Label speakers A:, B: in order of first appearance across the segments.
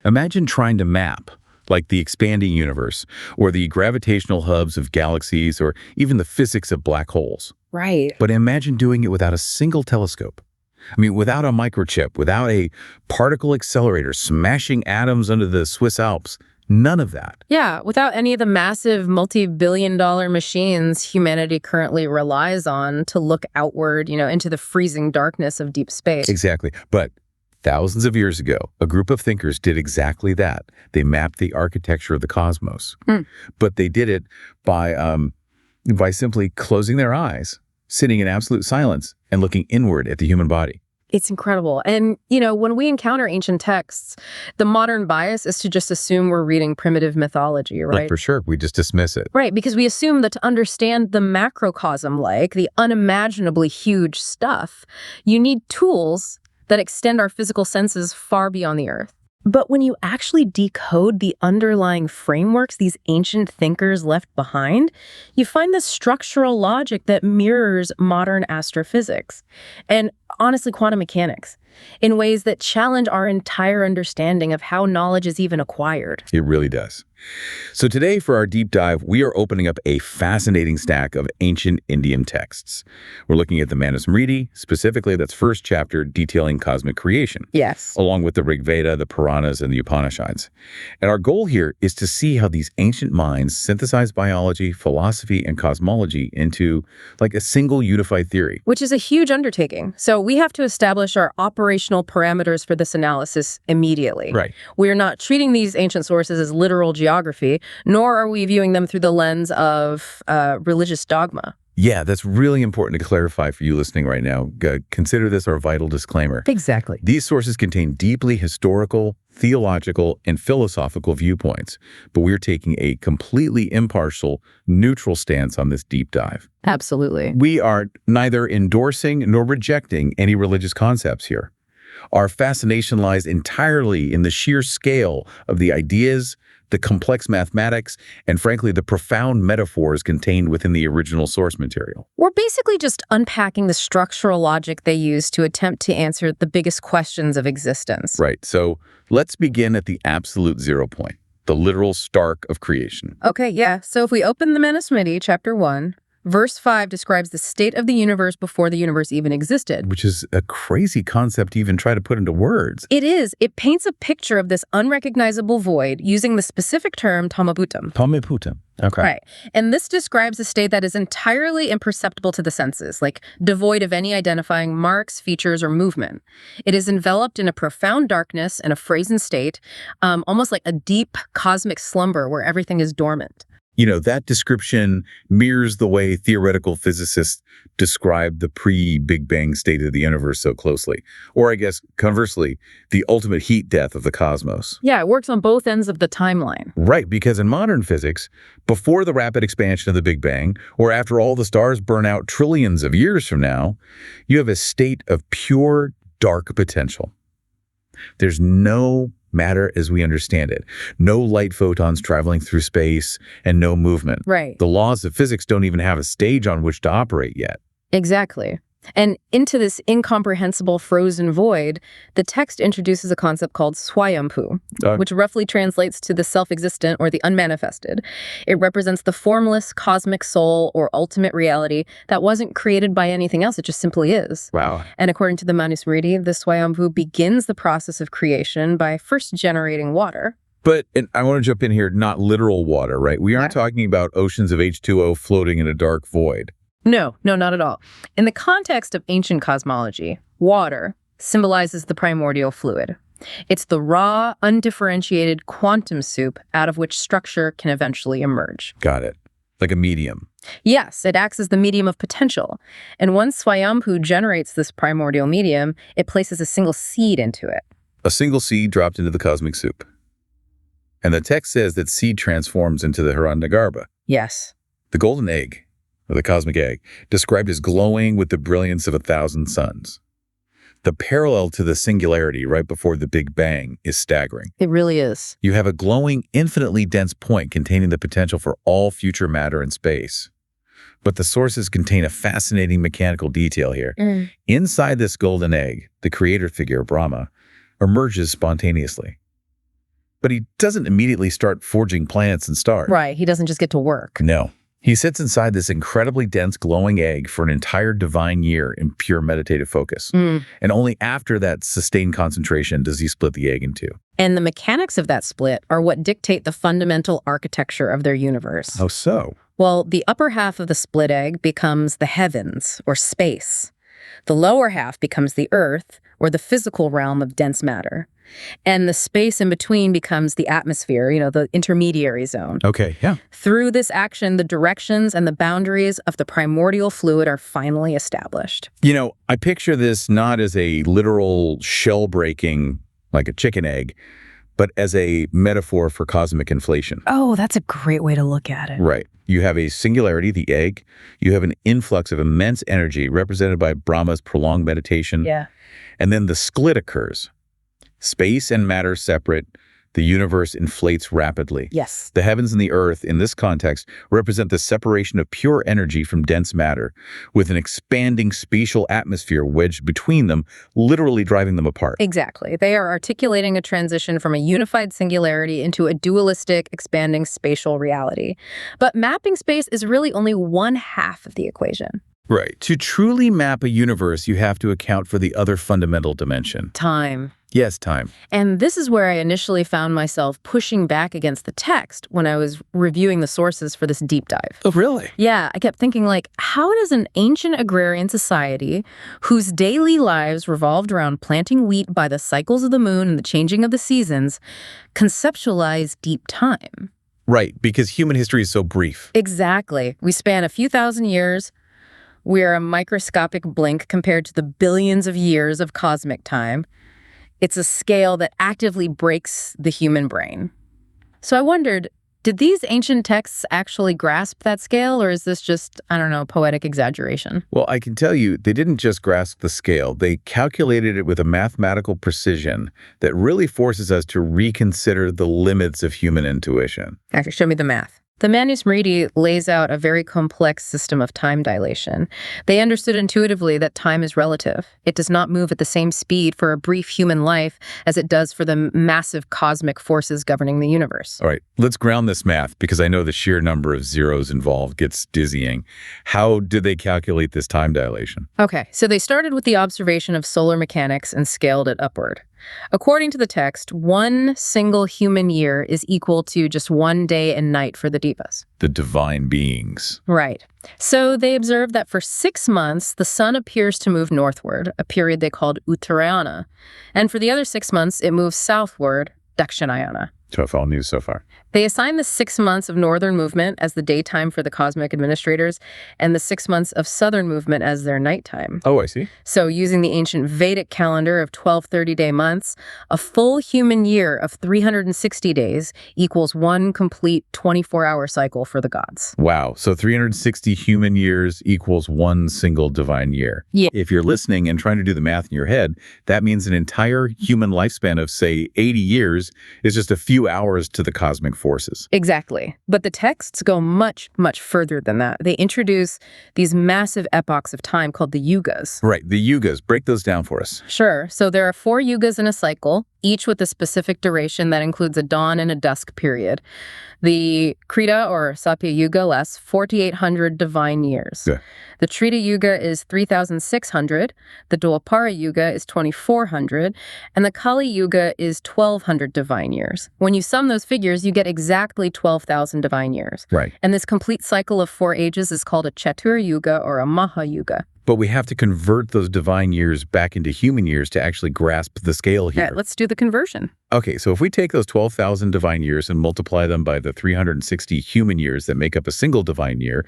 A: Imagine trying to map, like the expanding universe, or the gravitational hubs of galaxies, or even the physics of black holes.
B: Right.
A: But imagine doing it without a single telescope. I mean, without a microchip, without a particle accelerator smashing atoms under the Swiss Alps. None of that.
B: Yeah, without any of the massive multi-billion-dollar machines humanity currently relies on to look outward, into the freezing darkness of deep space.
A: Exactly. But thousands of years ago, a group of thinkers did exactly that. They mapped the architecture of the cosmos. But they did it by simply closing their eyes, sitting in absolute silence, and looking inward at the human body.
B: It's incredible. And, when we encounter ancient texts, the modern bias is to just assume we're reading primitive mythology, right?
A: Like, for sure, we just dismiss it.
B: Right, because we assume that to understand the macrocosm, like the unimaginably huge stuff, you need tools that extend our physical senses far beyond the earth. But when you actually decode the underlying frameworks these ancient thinkers left behind, you find this structural logic that mirrors modern astrophysics and, honestly, quantum mechanics in ways that challenge our entire understanding of how knowledge is even acquired.
A: It really does. So today, for our deep dive, we are opening up a fascinating stack of ancient Indian texts. We're looking at the Manusmriti, specifically that's first chapter detailing cosmic creation.
B: Yes.
A: Along with the Rig Veda, the Puranas, and the Upanishads. And our goal here is to see how these ancient minds synthesize biology, philosophy, and cosmology into like a single unified theory.
B: Which is a huge undertaking. So we have to establish our operational parameters for this analysis immediately.
A: Right.
B: We are not treating these ancient sources as literal geography, nor are we viewing them through the lens of religious dogma.
A: Yeah, that's really important to clarify for you listening right now. Consider this our vital disclaimer.
B: Exactly.
A: These sources contain deeply historical, theological, and philosophical viewpoints, but we're taking a completely impartial, neutral stance on this deep dive.
B: Absolutely.
A: We are neither endorsing nor rejecting any religious concepts here. Our fascination lies entirely in the sheer scale of the ideas, the complex mathematics, and frankly, the profound metaphors contained within the original source material.
B: We're basically just unpacking the structural logic they use to attempt to answer the biggest questions of existence.
A: Right. So let's begin at the absolute 0 point, the literal start of creation.
B: Okay, yeah. So if we open the Manusmriti, chapter 1, verse 5 describes the state of the universe before the universe even existed.
A: Which is a crazy concept to even try to put into words.
B: It is. It paints a picture of this unrecognizable void using the specific term tamabhutam.
A: Tamabhutam. Okay.
B: Right. And this describes a state that is entirely imperceptible to the senses, like devoid of any identifying marks, features, or movement. It is enveloped in a profound darkness and a frozen state, almost like a deep cosmic slumber where everything is dormant.
A: You know, that description mirrors the way theoretical physicists describe the pre-Big Bang state of the universe so closely. Or I guess, conversely, the ultimate heat death of the cosmos.
B: Yeah, it works on both ends of the timeline.
A: Right, because in modern physics, before the rapid expansion of the Big Bang, or after all the stars burn out trillions of years from now, you have a state of pure dark potential. There's no matter as we understand it. No light photons traveling through space and no movement.
B: Right.
A: The laws of physics don't even have a stage on which to operate yet.
B: Exactly. And into this incomprehensible frozen void, the text introduces a concept called Swayambhu, which roughly translates to the self-existent or the unmanifested. It represents the formless cosmic soul or ultimate reality that wasn't created by anything else. It just simply is.
A: Wow.
B: And according to the Manusmriti, the Swayambhu begins the process of creation by first generating water.
A: But and I want to jump in here, not literal water, right? We aren't talking about oceans of H2O floating in a dark void.
B: No, not at all. In the context of ancient cosmology, water symbolizes the primordial fluid. It's the raw, undifferentiated quantum soup out of which structure can eventually emerge.
A: Got it. Like a medium.
B: Yes, it acts as the medium of potential. And once Swayambhu generates this primordial medium, it places a single seed into it.
A: A single seed dropped into the cosmic soup. And the text says that seed transforms into the Hiranyagarbha.
B: Yes.
A: The golden egg, or the cosmic egg, described as glowing with the brilliance of 1,000 suns. The parallel to the singularity right before the Big Bang is staggering.
B: It really is.
A: You have a glowing, infinitely dense point containing the potential for all future matter in space. But the sources contain a fascinating mechanical detail here. Inside this golden egg, the creator figure, Brahma, emerges spontaneously. But he doesn't immediately start forging planets and stars.
B: Right, he doesn't just get to work.
A: No. He sits inside this incredibly dense glowing egg for an entire divine year in pure meditative focus. And only after that sustained concentration does he split the egg in two.
B: And the mechanics of that split are what dictate the fundamental architecture of their universe.
A: How so?
B: Well, the upper half of the split egg becomes the heavens, or space. The lower half becomes the earth, or the physical realm of dense matter. And the space in between becomes the atmosphere, the intermediary zone.
A: Okay, yeah.
B: Through this action, the directions and the boundaries of the primordial fluid are finally established.
A: I picture this not as a literal shell breaking, like a chicken egg, but as a metaphor for cosmic inflation.
B: Oh, that's a great way to look at it.
A: Right. You have a singularity, the egg. You have an influx of immense energy represented by Brahma's prolonged meditation.
B: Yeah.
A: And then the split occurs. Space and matter separate. The universe inflates rapidly.
B: Yes.
A: The heavens and the earth, in this context, represent the separation of pure energy from dense matter, with an expanding spatial atmosphere wedged between them, literally driving them apart.
B: Exactly. They are articulating a transition from a unified singularity into a dualistic, expanding spatial reality. But mapping space is really only one half of the equation.
A: Right. To truly map a universe, you have to account for the other fundamental dimension.
B: Time.
A: Yes, time.
B: And this is where I initially found myself pushing back against the text when I was reviewing the sources for this deep dive.
A: Oh, really?
B: Yeah, I kept thinking, how does an ancient agrarian society whose daily lives revolved around planting wheat by the cycles of the moon and the changing of the seasons conceptualize deep time?
A: Right, because human history is so brief.
B: Exactly. We span a few thousand years. We are a microscopic blink compared to the billions of years of cosmic time. It's a scale that actively breaks the human brain. So I wondered, did these ancient texts actually grasp that scale, or is this just, poetic exaggeration?
A: Well, I can tell you, they didn't just grasp the scale. They calculated it with a mathematical precision that really forces us to reconsider the limits of human intuition.
B: Actually, show me the math. The Manusmriti lays out a very complex system of time dilation. They understood intuitively that time is relative. It does not move at the same speed for a brief human life as it does for the massive cosmic forces governing the universe.
A: All right, let's ground this math because I know the sheer number of zeros involved gets dizzying. How did they calculate this time dilation?
B: Okay, so they started with the observation of solar mechanics and scaled it upward. According to the text, one single human year is equal to just one day and night for the devas.
A: The divine beings.
B: Right. So they observed that for 6 months, the sun appears to move northward, a period they called Uttarayana. And for the other 6 months, it moves southward, Dakshinayana.
A: So if all news so far.
B: They assigned the 6 months of northern movement as the daytime for the cosmic administrators and the 6 months of southern movement as their nighttime.
A: Oh, I see.
B: So using the ancient Vedic calendar of 12 30-day months, a full human year of 360 days equals one complete 24-hour cycle for the gods.
A: Wow. So 360 human years equals one single divine year.
B: Yeah.
A: If you're listening and trying to do the math in your head, that means an entire human lifespan of, say, 80 years is just a few hours to the cosmic forces.
B: Exactly. But the texts go much, much further than that. They introduce these massive epochs of time called the yugas.
A: Right. The yugas. Break those down for us.
B: Sure. So there are 4 yugas in a cycle, each with a specific duration that includes a dawn and a dusk period. The Krita or Sapya Yuga lasts 4,800 divine years.
A: Yeah.
B: The Trita Yuga is 3,600. The Dwapara Yuga is 2,400. And the Kali Yuga is 1,200 divine years. When you sum those figures, you get exactly 12,000 divine years.
A: Right.
B: And this complete cycle of 4 ages is called a Chatur Yuga or a Maha Yuga.
A: But we have to convert those divine years back into human years to actually grasp the scale here.
B: All right, let's do the conversion.
A: Okay, so if we take those 12,000 divine years and multiply them by the 360 human years that make up a single divine year,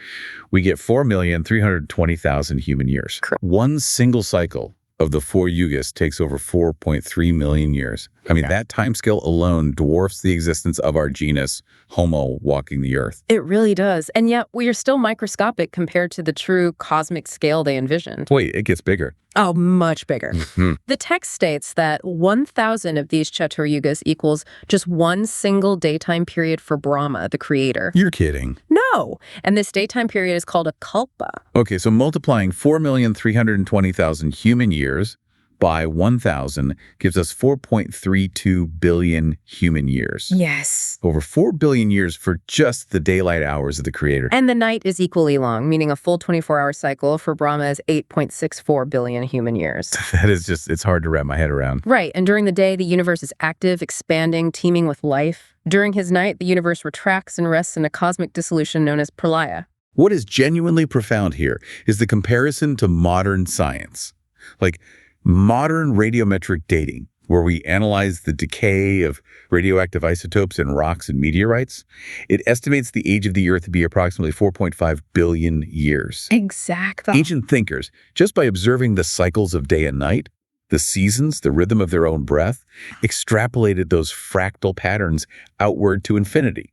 A: we get 4,320,000 human years.
B: Correct.
A: One single cycle of the 4 yugas takes over 4.3 million years. I mean, that timescale alone dwarfs the existence of our genus, Homo, walking the earth.
B: It really does. And yet we are still microscopic compared to the true cosmic scale they envisioned.
A: Wait, it gets bigger.
B: Oh, much bigger.
A: Mm-hmm.
B: The text states that 1,000 of these Chatur Yugas equals just one single daytime period for Brahma, the creator.
A: You're kidding.
B: No. And this daytime period is called a kalpa.
A: Okay, so multiplying 4,320,000 human years by 1,000 gives us 4.32 billion human years.
B: Yes.
A: Over 4 billion years for just the daylight hours of the Creator.
B: And the night is equally long, meaning a full 24-hour cycle for Brahma is 8.64 billion human years.
A: That is just, it's hard to wrap my head around.
B: Right, and during the day, the universe is active, expanding, teeming with life. During his night, the universe retracts and rests in a cosmic dissolution known as pralaya.
A: What is genuinely profound here is the comparison to modern science. Like modern radiometric dating, where we analyze the decay of radioactive isotopes in rocks and meteorites, it estimates the age of the Earth to be approximately 4.5 billion years.
B: Exactly.
A: Ancient thinkers, just by observing the cycles of day and night, the seasons, the rhythm of their own breath, extrapolated those fractal patterns outward to infinity.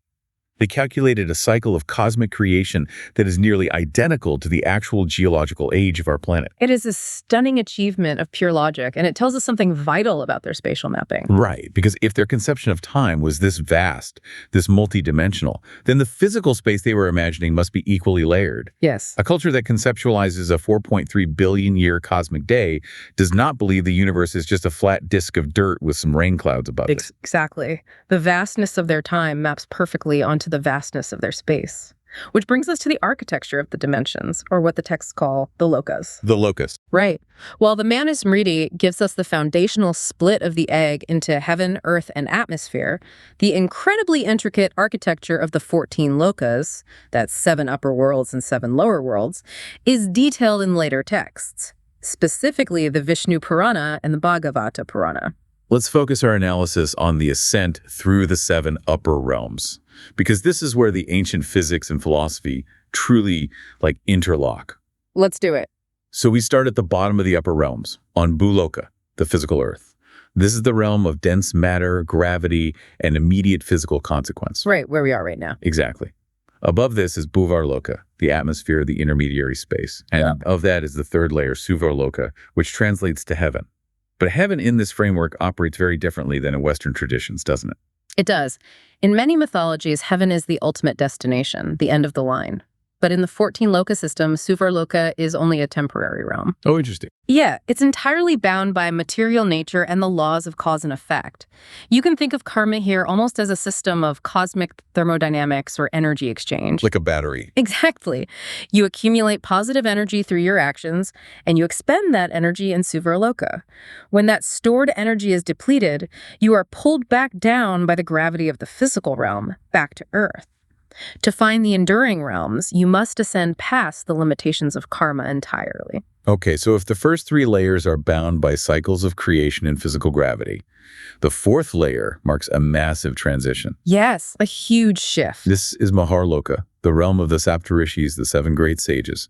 A: They calculated a cycle of cosmic creation that is nearly identical to the actual geological age of our planet.
B: It is a stunning achievement of pure logic, and it tells us something vital about their spatial mapping.
A: Right, because if their conception of time was this vast, this multidimensional, then the physical space they were imagining must be equally layered.
B: Yes.
A: A culture that conceptualizes a 4.3 billion year cosmic day does not believe the universe is just a flat disk of dirt with some rain clouds above it.
B: Exactly. The vastness of their time maps perfectly onto the vastness of their space. Which brings us to the architecture of the dimensions, or what the texts call the lokas.
A: The locus.
B: Right. While the Manusmriti gives us the foundational split of the egg into heaven, earth, and atmosphere, the incredibly intricate architecture of the 14 lokas, that's 7 upper worlds and 7 lower worlds, is detailed in later texts, specifically the Vishnu Purana and the Bhagavata Purana.
A: Let's focus our analysis on the ascent through the 7 upper realms, because this is where the ancient physics and philosophy truly interlock.
B: Let's do it.
A: So we start at the bottom of the upper realms, on Bhuloka, the physical earth. This is the realm of dense matter, gravity, and immediate physical consequence.
B: Right, where we are right now.
A: Exactly. Above this is Bhuvarloka, the atmosphere, the intermediary space. And of that is the third layer, Suvarloka, which translates to heaven. But heaven in this framework operates very differently than in Western traditions, doesn't it?
B: It does. In many mythologies, heaven is the ultimate destination, the end of the line. But in the 14 loka system, Suvarloka is only a temporary realm.
A: Oh, interesting.
B: Yeah, it's entirely bound by material nature and the laws of cause and effect. You can think of karma here almost as a system of cosmic thermodynamics or energy exchange.
A: Like a battery.
B: Exactly. You accumulate positive energy through your actions, and you expend that energy in Suvarloka. When that stored energy is depleted, you are pulled back down by the gravity of the physical realm, back to Earth. To find the enduring realms, you must ascend past the limitations of karma entirely.
A: Okay, so if the first 3 layers are bound by cycles of creation and physical gravity, the 4th layer marks a massive transition.
B: Yes, a huge shift.
A: This is Maharloka, the realm of the Saptarishis, the 7 great sages.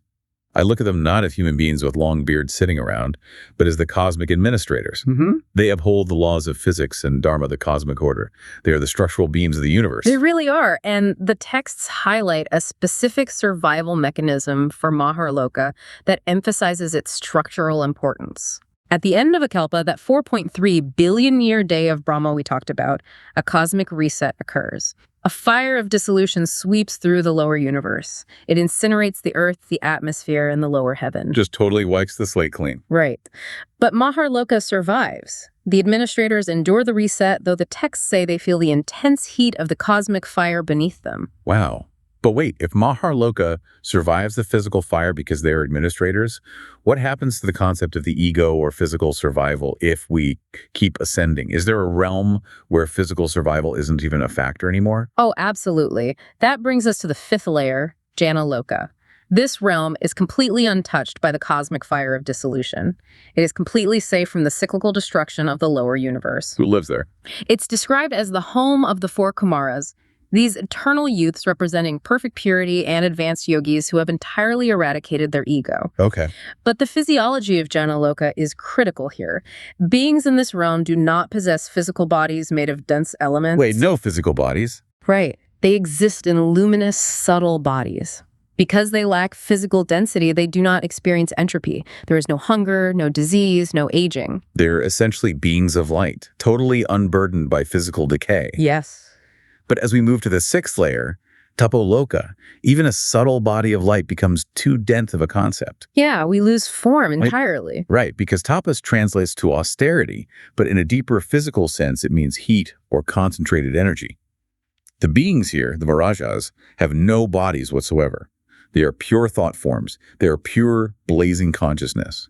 A: I look at them not as human beings with long beards sitting around, but as the cosmic administrators. They uphold the laws of physics and Dharma, the cosmic order. They are the structural beams of the universe.
B: They really are, and the texts highlight a specific survival mechanism for Maharloka that emphasizes its structural importance. At the end of a kalpa, that 4.3 billion year day of Brahma we talked about, a cosmic reset occurs. A fire of dissolution sweeps through the lower universe. It incinerates the earth, the atmosphere, and the lower heaven.
A: Just totally wipes the slate clean.
B: Right. But Maharloka survives. The administrators endure the reset, though the texts say they feel the intense heat of the cosmic fire beneath them.
A: Wow. But wait, if Maharloka survives the physical fire because they are administrators, what happens to the concept of the ego or physical survival if we keep ascending? Is there a realm where physical survival isn't even a factor anymore?
B: Oh, absolutely. That brings us to the 5th layer, Janaloka. This realm is completely untouched by the cosmic fire of dissolution. It is completely safe from the cyclical destruction of the lower universe.
A: Who lives there?
B: It's described as the home of the 4 Kumaras, these eternal youths representing perfect purity and advanced yogis who have entirely eradicated their ego.
A: Okay.
B: But the physiology of Janaloka is critical here. Beings in this realm do not possess physical bodies made of dense elements.
A: Wait, no physical bodies?
B: Right. They exist in luminous, subtle bodies. Because they lack physical density, they do not experience entropy. There is no hunger, no disease, no aging.
A: They're essentially beings of light, totally unburdened by physical decay.
B: Yes.
A: But as we move to the 6th layer, Tapoloka, even a subtle body of light becomes too dense of a concept.
B: Yeah, we lose form entirely.
A: Right, because tapas translates to austerity, but in a deeper physical sense, it means heat or concentrated energy. The beings here, the Marajas, have no bodies whatsoever. They are pure thought forms. They are pure, blazing consciousness.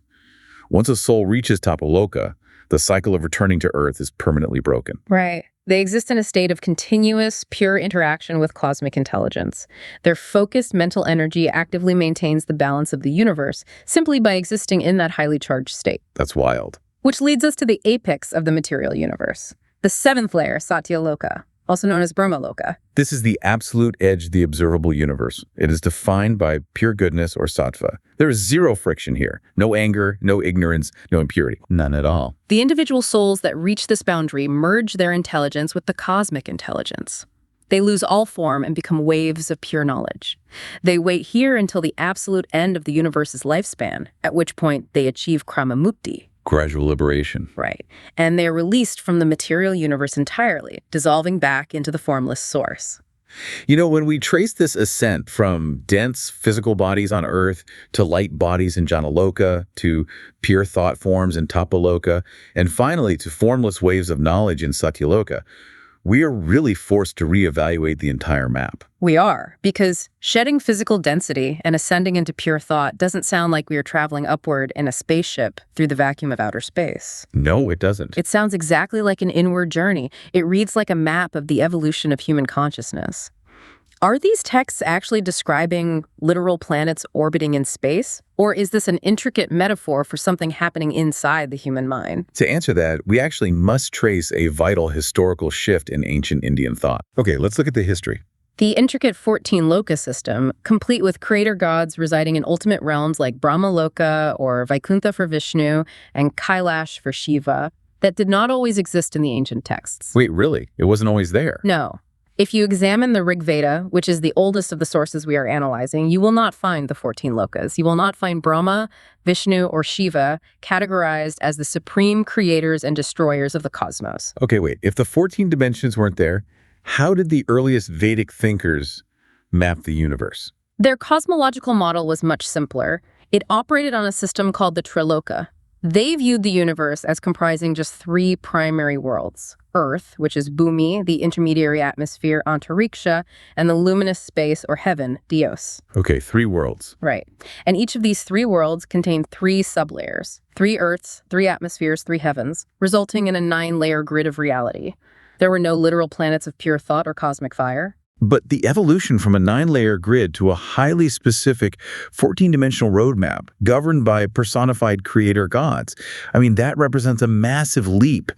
A: Once a soul reaches Tapoloka, the cycle of returning to Earth is permanently broken.
B: Right. They exist in a state of continuous, pure interaction with cosmic intelligence. Their focused mental energy actively maintains the balance of the universe simply by existing in that highly charged state.
A: That's wild.
B: Which leads us to the apex of the material universe, the seventh layer, Satyaloka, also known as Brahmaloka.
A: This is the absolute edge of the observable universe. It is defined by pure goodness or sattva. There is zero friction here. No anger, no ignorance, no impurity. None at all.
B: The individual souls that reach this boundary merge their intelligence with the cosmic intelligence. They lose all form and become waves of pure knowledge. They wait here until the absolute end of the universe's lifespan, at which point they achieve Kramamukti.
A: Gradual liberation.
B: Right. And they are released from the material universe entirely, dissolving back into the formless source.
A: You know, when we trace this ascent from dense physical bodies on Earth to light bodies in Janaloka, to pure thought forms in Tapaloka, and finally to formless waves of knowledge in Satyaloka, we are really forced to reevaluate the entire map.
B: We are, because shedding physical density and ascending into pure thought doesn't sound like we are traveling upward in a spaceship through the vacuum of outer space.
A: No, it doesn't.
B: It sounds exactly like an inward journey. It reads like a map of the evolution of human consciousness. Are these texts actually describing literal planets orbiting in space? Or is this an intricate metaphor for something happening inside the human mind?
A: To answer that, we actually must trace a vital historical shift in ancient Indian thought. Okay, let's look at the history.
B: The intricate 14-loka system, complete with creator gods residing in ultimate realms like Brahmaloka or Vaikuntha for Vishnu and Kailash for Shiva, that did not always exist in the ancient texts.
A: Wait, really? It wasn't always there?
B: No. If you examine the Rig Veda, which is the oldest of the sources we are analyzing, you will not find the 14 lokas. You will not find Brahma, Vishnu, or Shiva categorized as the supreme creators and destroyers of the cosmos.
A: Okay, wait. If the 14 dimensions weren't there, how did the earliest Vedic thinkers map the universe?
B: Their cosmological model was much simpler. It operated on a system called the Triloka. They viewed the universe as comprising just three primary worlds: Earth, which is Bhumi, the intermediary atmosphere, Antariksha, and the luminous space or heaven, Dios.
A: Okay, three worlds.
B: Right. And each of these three worlds contained three sublayers: three Earths, three atmospheres, three heavens, resulting in a 9-layer grid of reality. There were no literal planets of pure thought or cosmic fire.
A: But the evolution from a 9-layer grid to a highly specific 14-dimensional roadmap governed by personified creator gods, I mean, that represents a massive leap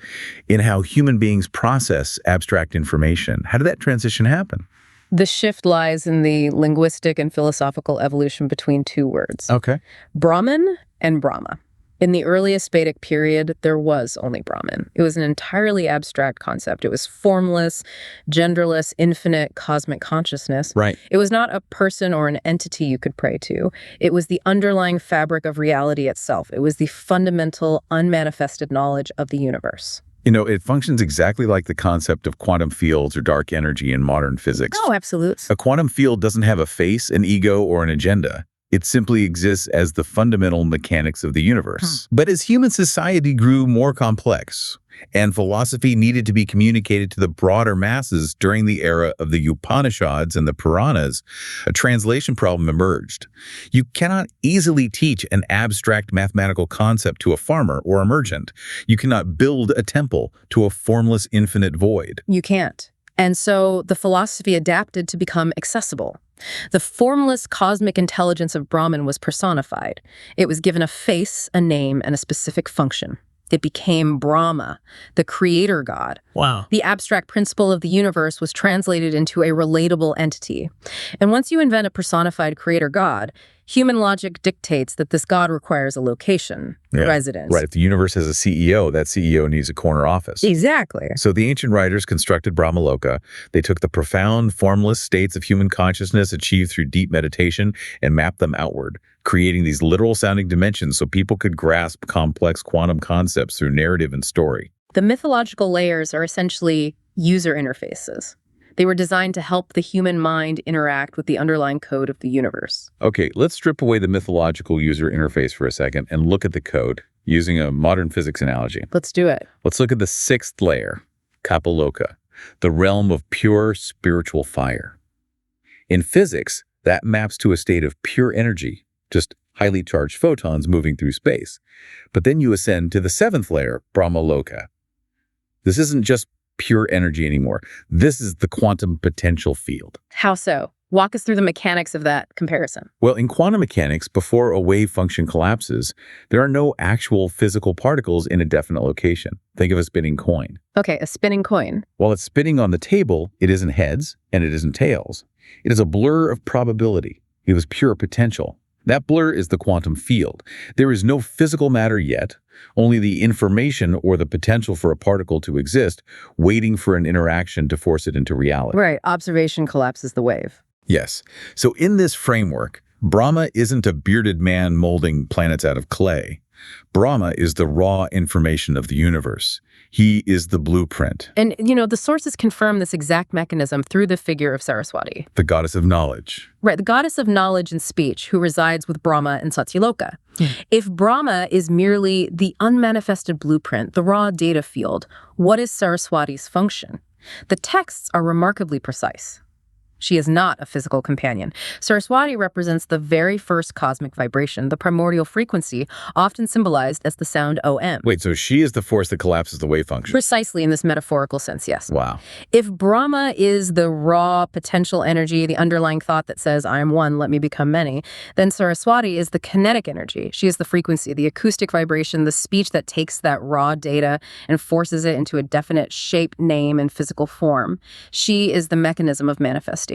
A: in how human beings process abstract information. How did that transition happen?
B: The shift lies in the linguistic and philosophical evolution between two words:
A: Okay.
B: Brahman and Brahma. In the earliest Vedic period, there was only Brahman. It was an entirely abstract concept. It was formless, genderless, infinite cosmic consciousness.
A: Right.
B: It was not a person or an entity you could pray to. It was the underlying fabric of reality itself. It was the fundamental, unmanifested knowledge of the universe.
A: You know, it functions exactly like the concept of quantum fields or dark energy in modern physics.
B: Oh, absolutely.
A: A quantum field doesn't have a face, an ego, or an agenda. It simply exists as the fundamental mechanics of the universe. But as human society grew more complex, and philosophy needed to be communicated to the broader masses during the era of the Upanishads and the Puranas, a translation problem emerged. You cannot easily teach an abstract mathematical concept to a farmer or a merchant. You cannot build a temple to a formless infinite void.
B: You can't. And so the philosophy adapted to become accessible. The formless cosmic intelligence of Brahman was personified. It was given a face, a name, and a specific function. It became Brahma, the creator god.
C: Wow.
B: The abstract principle of the universe was translated into a relatable entity. And once you invent a personified creator god, human logic dictates that this god requires a location, residence.
A: Right. If the universe has a CEO, that CEO needs a corner office.
B: Exactly.
A: So the ancient writers constructed Brahmaloka. They took the profound, formless states of human consciousness achieved through deep meditation and mapped them outward, creating these literal-sounding dimensions so people could grasp complex quantum concepts through narrative and story.
B: The mythological layers are essentially user interfaces. They were designed to help the human mind interact with the underlying code of the universe.
A: Okay, let's strip away the mythological user interface for a second and look at the code using a modern physics analogy.
B: Let's do it.
A: Let's look at the sixth layer, Kapaloka, the realm of pure spiritual fire. In physics, that maps to a state of pure energy, just highly charged photons moving through space. But then you ascend to the seventh layer, Brahmaloka. This isn't just pure energy anymore. This is the quantum potential field.
B: How so? Walk us through the mechanics of that comparison.
A: Well, in quantum mechanics, before a wave function collapses, there are no actual physical particles in a definite location. Think of a spinning coin.
B: Okay, a spinning coin.
A: While it's spinning on the table, it isn't heads and it isn't tails. It is a blur of probability. It was pure potential. That blur is the quantum field. There is no physical matter yet, only the information or the potential for a particle to exist, waiting for an interaction to force it into reality.
B: Right, observation collapses the wave.
A: Yes. So in this framework, Brahma isn't a bearded man molding planets out of clay. Brahma is the raw information of the universe. He is the blueprint.
B: And, the sources confirm this exact mechanism through the figure of Saraswati.
A: The goddess of knowledge.
B: Right, the goddess of knowledge and speech who resides with Brahma and Satyaloka. If Brahma is merely the unmanifested blueprint, the raw data field, what is Saraswati's function? The texts are remarkably precise. She is not a physical companion. Saraswati represents the very first cosmic vibration, the primordial frequency, often symbolized as the sound OM.
A: Wait, so she is the force that collapses the wave function?
B: Precisely in this metaphorical sense, yes.
A: Wow.
B: If Brahma is the raw potential energy, the underlying thought that says, I am one, let me become many, then Saraswati is the kinetic energy. She is the frequency, the acoustic vibration, the speech that takes that raw data and forces it into a definite shape, name, and physical form. She is the mechanism of manifestation.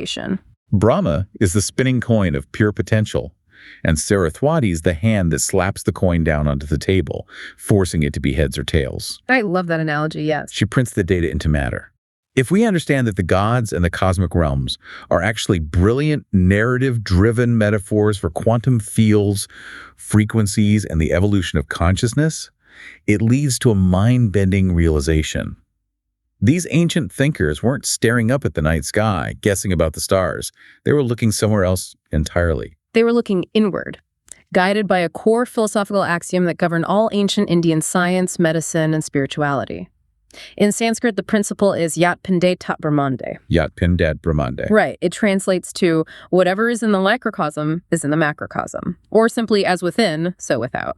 A: Brahma is the spinning coin of pure potential, and Saraswati is the hand that slaps the coin down onto the table, forcing it to be heads or tails.
B: I love that analogy, yes.
A: She prints the data into matter. If we understand that the gods and the cosmic realms are actually brilliant narrative-driven metaphors for quantum fields, frequencies, and the evolution of consciousness, it leads to a mind-bending realization. These ancient thinkers weren't staring up at the night sky, guessing about the stars. They were looking somewhere else entirely.
B: They were looking inward, guided by a core philosophical axiom that governed all ancient Indian science, medicine, and spirituality. In Sanskrit, the principle is Yat Pindat Tat Brahmande.
A: Yat Pindat Brahmande.
B: Right. It translates to whatever is in the microcosm is in the macrocosm, or simply as within, so without.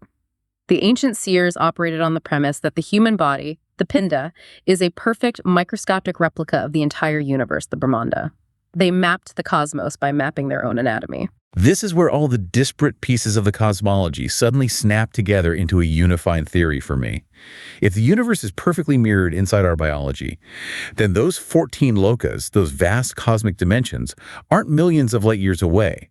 B: The ancient seers operated on the premise that the human body, the Pinda, is a perfect microscopic replica of the entire universe, the Brahmanda. They mapped the cosmos by mapping their own anatomy.
A: This is where all the disparate pieces of the cosmology suddenly snap together into a unified theory for me. If the universe is perfectly mirrored inside our biology, then those 14 lokas, those vast cosmic dimensions, aren't millions of light years away.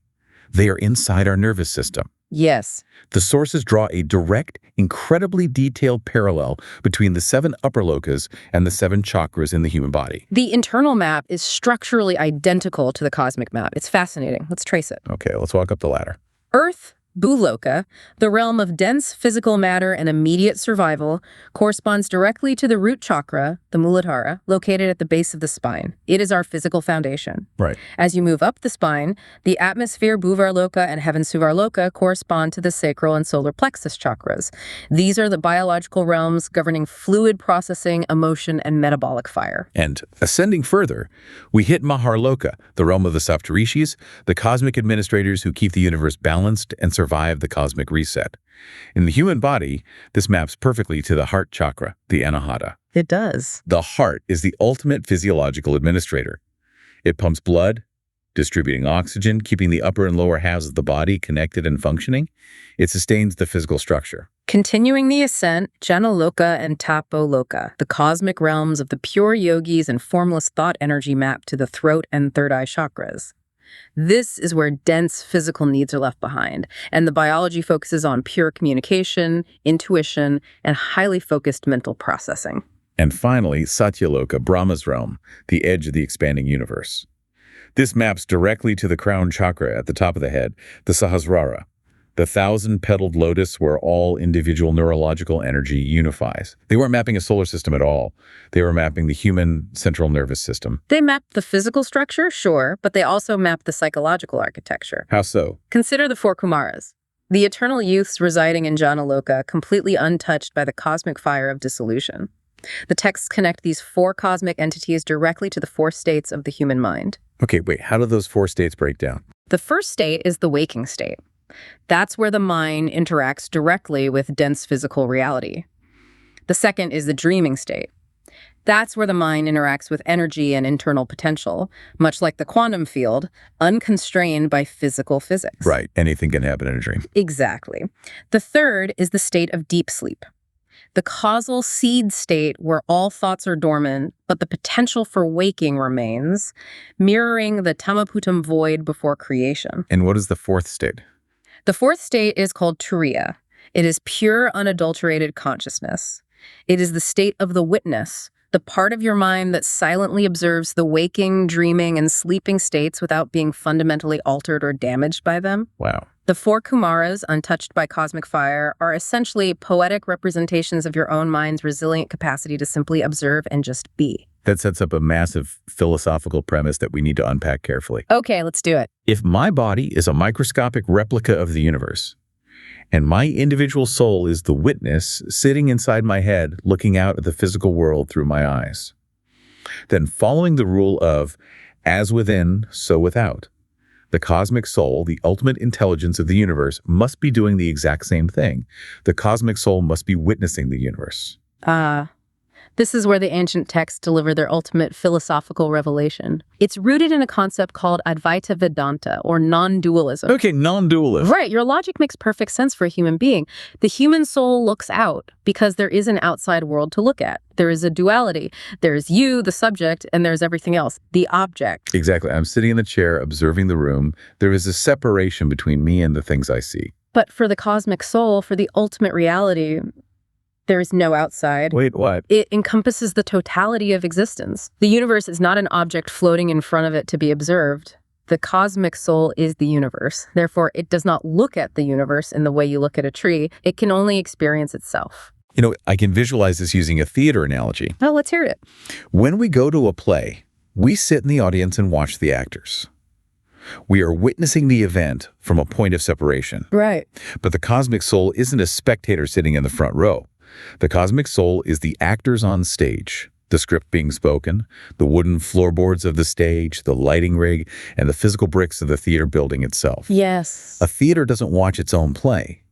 A: They are inside our nervous system.
B: Yes.
A: The sources draw a direct, incredibly detailed parallel between the 7 upper lokas and the 7 chakras in the human body.
B: The internal map is structurally identical to the cosmic map. It's fascinating. Let's trace it.
A: Okay, let's walk up the ladder.
B: Earth, Bhuloka, the realm of dense physical matter and immediate survival, corresponds directly to the root chakra, the Muladhara, located at the base of the spine. It is our physical foundation.
A: Right.
B: As you move up the spine, the atmosphere Bhuvarloka and heaven Suvarloka correspond to the sacral and solar plexus chakras. These are the biological realms governing fluid processing, emotion, and metabolic fire.
A: And ascending further, we hit Maharloka, the realm of the Saptarishis, the cosmic administrators who keep the universe balanced and survive the cosmic reset. In the human body, this maps perfectly to the heart chakra, the Anahata.
B: It does.
A: The heart is the ultimate physiological administrator. It pumps blood, distributing oxygen, keeping the upper and lower halves of the body connected and functioning. It sustains the physical structure.
B: Continuing the ascent, Janaloka and Tapoloka, the cosmic realms of the pure yogis and formless thought energy map to the throat and third eye chakras. This is where dense physical needs are left behind, and the biology focuses on pure communication, intuition, and highly focused mental processing.
A: And finally, Satyaloka, Brahma's realm, the edge of the expanding universe. This maps directly to the crown chakra at the top of the head, the Sahasrara. the 1,000-petaled lotus where all individual neurological energy unifies. They weren't mapping a solar system at all. They were mapping the human central nervous system.
B: They mapped the physical structure, sure, but they also mapped the psychological architecture.
A: How so?
B: Consider the four Kumaras, the eternal youths residing in Janaloka, completely untouched by the cosmic fire of dissolution. The texts connect these four cosmic entities directly to the four states of the human mind.
A: Okay, wait, how do those four states break down?
B: The first state is the waking state. That's where the mind interacts directly with dense physical reality. The second is the dreaming state. That's where the mind interacts with energy and internal potential, much like the quantum field, unconstrained by physical physics.
A: Right, anything can happen in a dream.
B: Exactly. The third is the state of deep sleep, the causal seed state where all thoughts are dormant, but the potential for waking remains, mirroring the Tamaputam void before creation.
A: And what is the fourth state?
B: The fourth state is called Turiya. It is pure, unadulterated consciousness. It is the state of the witness, the part of your mind that silently observes the waking, dreaming, and sleeping states without being fundamentally altered or damaged by them.
A: Wow.
B: The four Kumaras, untouched by cosmic fire, are essentially poetic representations of your own mind's resilient capacity to simply observe and just be.
A: That sets up a massive philosophical premise that we need to unpack carefully.
B: Okay, let's do it.
A: If my body is a microscopic replica of the universe, and my individual soul is the witness sitting inside my head looking out at the physical world through my eyes, then following the rule of as within, so without, the cosmic soul, the ultimate intelligence of the universe, must be doing the exact same thing. The cosmic soul must be witnessing the universe.
B: This is where the ancient texts deliver their ultimate philosophical revelation. It's rooted in a concept called Advaita Vedanta, or non-dualism.
A: Okay, non-dualism.
B: Right, your logic makes perfect sense for a human being. The human soul looks out because there is an outside world to look at. There is a duality. There's you, the subject, and there's everything else, the object.
A: Exactly. I'm sitting in the chair, observing the room. There is a separation between me and the things I see.
B: But for the cosmic soul, for the ultimate reality, there is no outside.
A: Wait, what?
B: It encompasses the totality of existence. The universe is not an object floating in front of it to be observed. The cosmic soul is the universe. Therefore, it does not look at the universe in the way you look at a tree. It can only experience itself.
A: You know, I can visualize this using a theater analogy.
B: Oh, let's hear it.
A: When we go to a play, we sit in the audience and watch the actors. We are witnessing the event from a point of separation.
B: Right.
A: But the cosmic soul isn't a spectator sitting in the front row. The cosmic soul is the actors on stage, the script being spoken, the wooden floorboards of the stage, the lighting rig, and the physical bricks of the theater building itself.
B: Yes.
A: A theater doesn't watch its own play.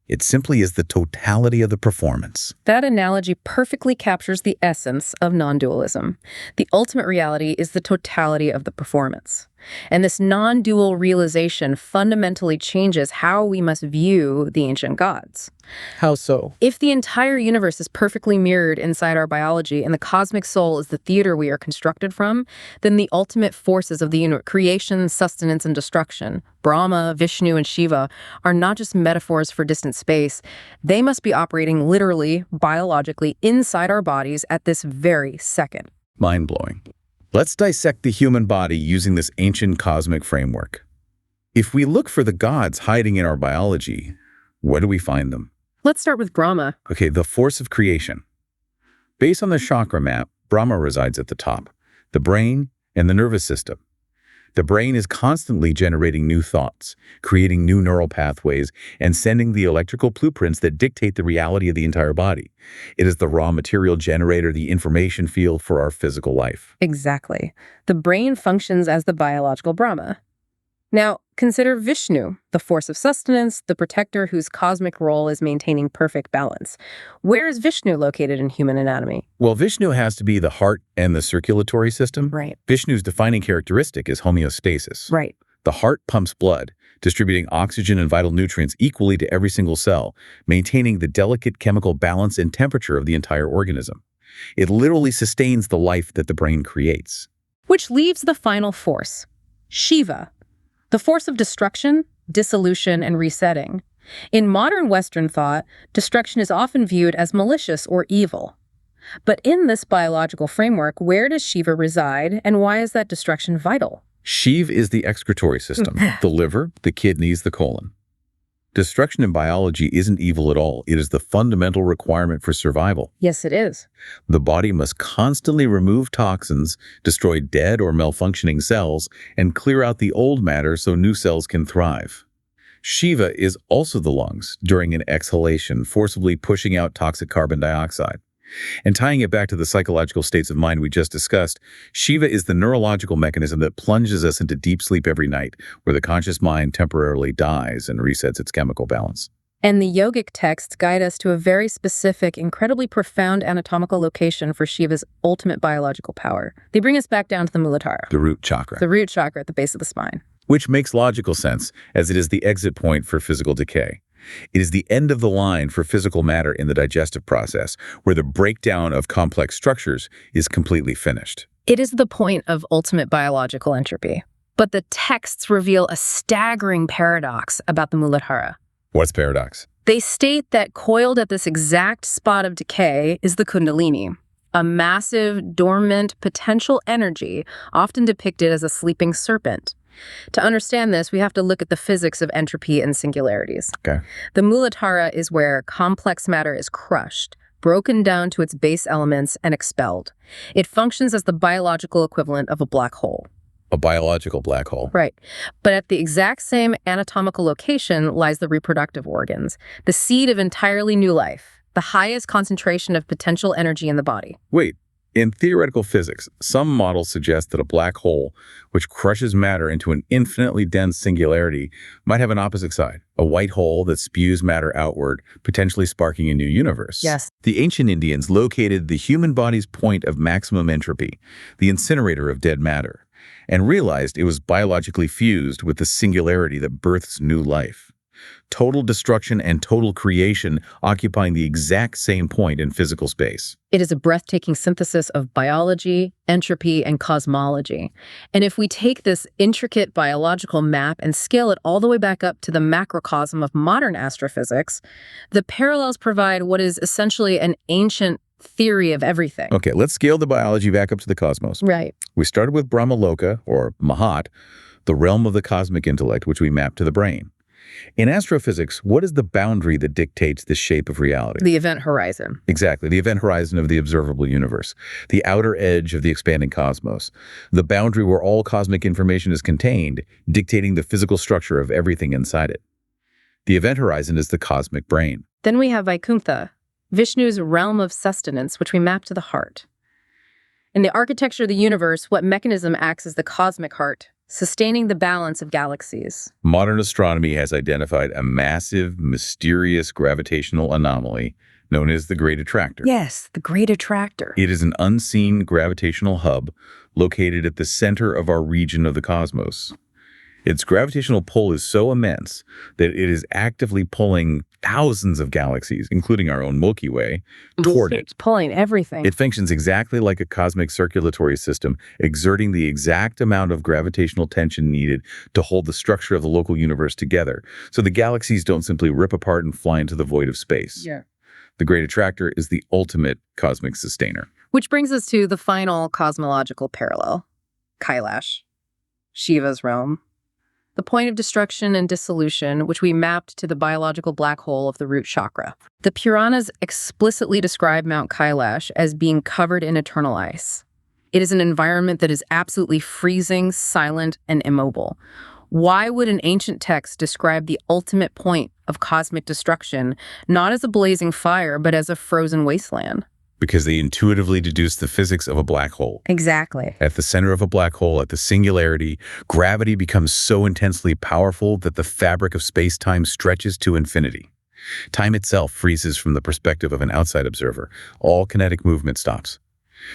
A: It simply is the totality of the performance.
B: That analogy perfectly captures the essence of non-dualism. The ultimate reality is the totality of the performance. And this non-dual realization fundamentally changes how we must view the ancient gods.
A: How so?
B: If the entire universe is perfectly mirrored inside our biology and the cosmic soul is the theater we are constructed from, then the ultimate forces of the universe, creation, sustenance, and destruction, Brahma, Vishnu, and Shiva, are not just metaphors for distant space. They must be operating literally, biologically, inside our bodies at this very second.
A: Mind-blowing. Let's dissect the human body using this ancient cosmic framework. If we look for the gods hiding in our biology, where do we find them?
B: Let's start with Brahma.
A: Okay, the force of creation. Based on the chakra map, Brahma resides at the top, the brain and the nervous system. The brain is constantly generating new thoughts, creating new neural pathways, and sending the electrical blueprints that dictate the reality of the entire body. It is the raw material generator, the information field for our physical life.
B: Exactly. The brain functions as the biological Brahma. Now, consider Vishnu, the force of sustenance, the protector whose cosmic role is maintaining perfect balance. Where is Vishnu located in human anatomy?
A: Well, Vishnu has to be the heart and the circulatory system.
B: Right.
A: Vishnu's defining characteristic is homeostasis.
B: Right.
A: The heart pumps blood, distributing oxygen and vital nutrients equally to every single cell, maintaining the delicate chemical balance and temperature of the entire organism. It literally sustains the life that the brain creates.
B: Which leaves the final force, Shiva, the force of destruction, dissolution, and resetting. In modern Western thought, destruction is often viewed as malicious or evil. But in this biological framework, where does Shiva reside, and why is that destruction vital?
A: Shiva is the excretory system, the liver, the kidneys, the colon. Destruction in biology isn't evil at all. It is the fundamental requirement for survival.
B: Yes, it is.
A: The body must constantly remove toxins, destroy dead or malfunctioning cells, and clear out the old matter so new cells can thrive. Shiva is also the lungs during an exhalation, forcibly pushing out toxic carbon dioxide. And tying it back to the psychological states of mind we just discussed, Shiva is the neurological mechanism that plunges us into deep sleep every night, where the conscious mind temporarily dies and resets its chemical balance.
B: And the yogic texts guide us to a very specific, incredibly profound anatomical location for Shiva's ultimate biological power. They bring us back down to the Muladhara,
A: The root chakra.
B: the root chakra at the base of the spine.
A: Which makes logical sense, as it is the exit point for physical decay. It is the end of the line for physical matter in the digestive process, where the breakdown of complex structures is completely finished.
B: It is the point of ultimate biological entropy. But the texts reveal a staggering paradox about the Muladhara.
A: What's paradox?
B: They state that coiled at this exact spot of decay is the Kundalini, a massive, dormant, potential energy often depicted as a sleeping serpent. To understand this, we have to look at the physics of entropy and singularities.
A: Okay.
B: The Muladhara is where complex matter is crushed, broken down to its base elements, and expelled. It functions as the biological equivalent of a black hole.
A: A biological black hole.
B: Right. But at the exact same anatomical location lies the reproductive organs, the seed of entirely new life, the highest concentration of potential energy in the body.
A: Wait, in theoretical physics, some models suggest that a black hole, which crushes matter into an infinitely dense singularity, might have an opposite side, a white hole that spews matter outward, potentially sparking a new universe.
B: Yes.
A: The ancient Indians located the human body's point of maximum entropy, the incinerator of dead matter, and realized it was biologically fused with the singularity that births new life. Total destruction and total creation occupying the exact same point in physical space.
B: It is a breathtaking synthesis of biology, entropy, and cosmology. And if we take this intricate biological map and scale it all the way back up to the macrocosm of modern astrophysics, the parallels provide what is essentially an ancient theory of everything.
A: Okay, let's scale the biology back up to the cosmos.
B: Right.
A: We started with Brahmaloka, or Mahat, the realm of the cosmic intellect, which we map to the brain. In astrophysics, what is the boundary that dictates the shape of reality?
B: The event horizon.
A: Exactly, the event horizon of the observable universe, the outer edge of the expanding cosmos, the boundary where all cosmic information is contained, dictating the physical structure of everything inside it. The event horizon is the cosmic brain.
B: Then we have Vaikuntha, Vishnu's realm of sustenance, which we map to the heart. In the architecture of the universe, what mechanism acts as the cosmic heart, sustaining the balance of galaxies?
A: Modern astronomy has identified a massive, mysterious gravitational anomaly known as the Great Attractor.
B: Yes, the Great Attractor.
A: It is an unseen gravitational hub located at the center of our region of the cosmos. Its gravitational pull is so immense that it is actively pulling thousands of galaxies, including our own Milky Way, toward it.
B: It's pulling everything.
A: It functions exactly like a cosmic circulatory system, exerting the exact amount of gravitational tension needed to hold the structure of the local universe together, so the galaxies don't simply rip apart and fly into the void of space.
B: Yeah.
A: The Great Attractor is the ultimate cosmic sustainer.
B: Which brings us to the final cosmological parallel, Kailash, Shiva's realm. The point of destruction and dissolution, which we mapped to the biological black hole of the root chakra. The Puranas explicitly describe Mount Kailash as being covered in eternal ice. It is an environment that is absolutely freezing, silent, and immobile. Why would an ancient text describe the ultimate point of cosmic destruction not as a blazing fire, but as a frozen wasteland?
A: Because they intuitively deduce the physics of a black hole.
B: Exactly.
A: At the center of a black hole, at the singularity, gravity becomes so intensely powerful that the fabric of space-time stretches to infinity. Time itself freezes from the perspective of an outside observer. All kinetic movement stops.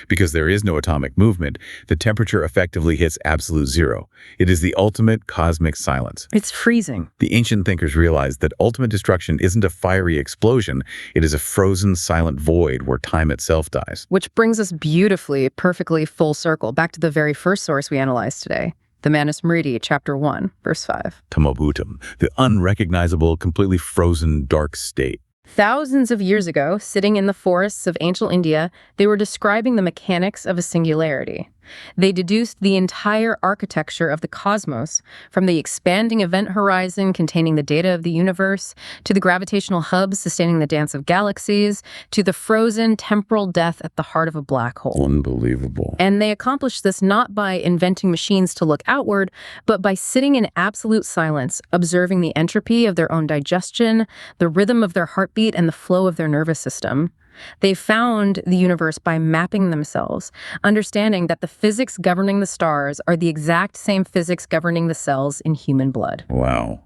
A: Because there is no atomic movement, the temperature effectively hits absolute zero. It is the ultimate cosmic silence.
B: It's freezing.
A: The ancient thinkers realized that ultimate destruction isn't a fiery explosion, it is a frozen, silent void where time itself dies.
B: Which brings us beautifully, perfectly full circle back to the very first source we analyzed today, the Manusmriti, chapter 1, verse 5.
A: Tamobhutam, the unrecognizable, completely frozen, dark state.
B: Thousands of years ago, sitting in the forests of ancient India, they were describing the mechanics of a singularity. They deduced the entire architecture of the cosmos, from the expanding event horizon containing the data of the universe, to the gravitational hubs sustaining the dance of galaxies, to the frozen temporal death at the heart of a black hole.
A: Unbelievable.
B: And they accomplished this not by inventing machines to look outward, but by sitting in absolute silence, observing the entropy of their own digestion, the rhythm of their heartbeat, and the flow of their nervous system. They found the universe by mapping themselves, understanding that the physics governing the stars are the exact same physics governing the cells in human blood.
A: Wow.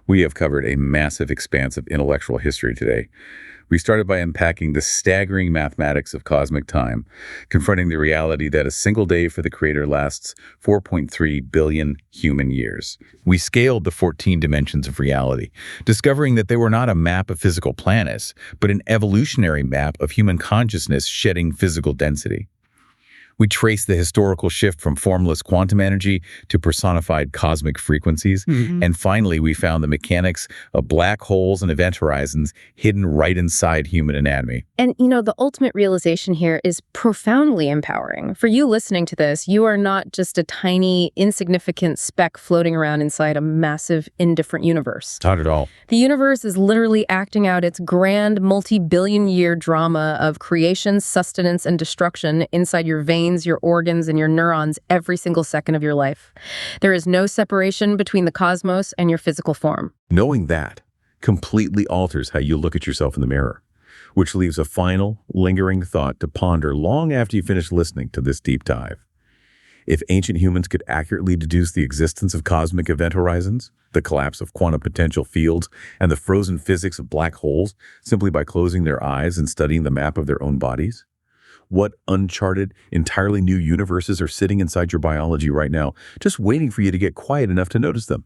A: We have covered a massive expanse of intellectual history today. We started by unpacking the staggering mathematics of cosmic time, confronting the reality that a single day for the Creator lasts 4.3 billion human years. We scaled the 14 dimensions of reality, discovering that they were not a map of physical planets, but an evolutionary map of human consciousness shedding physical density. We traced the historical shift from formless quantum energy to personified cosmic frequencies. And finally, we found the mechanics of black holes and event horizons hidden right inside human anatomy.
B: And, the ultimate realization here is profoundly empowering. For you listening to this, you are not just a tiny, insignificant speck floating around inside a massive, indifferent universe.
A: Not at all.
B: The universe is literally acting out its grand, multi-billion-year drama of creation, sustenance, and destruction inside your veins, your organs, and your neurons every single second of your life. There is no separation between the cosmos and your physical form.
C: Knowing that completely alters how you look at yourself in the mirror, which leaves a final, lingering thought to ponder long after you finish listening to this deep dive. If ancient humans could accurately deduce the existence of cosmic event horizons, the collapse of quantum potential fields, and the frozen physics of black holes simply by closing their eyes and studying the map of their own bodies, what uncharted, entirely new universes are sitting inside your biology right now, just waiting for you to get quiet enough to notice them?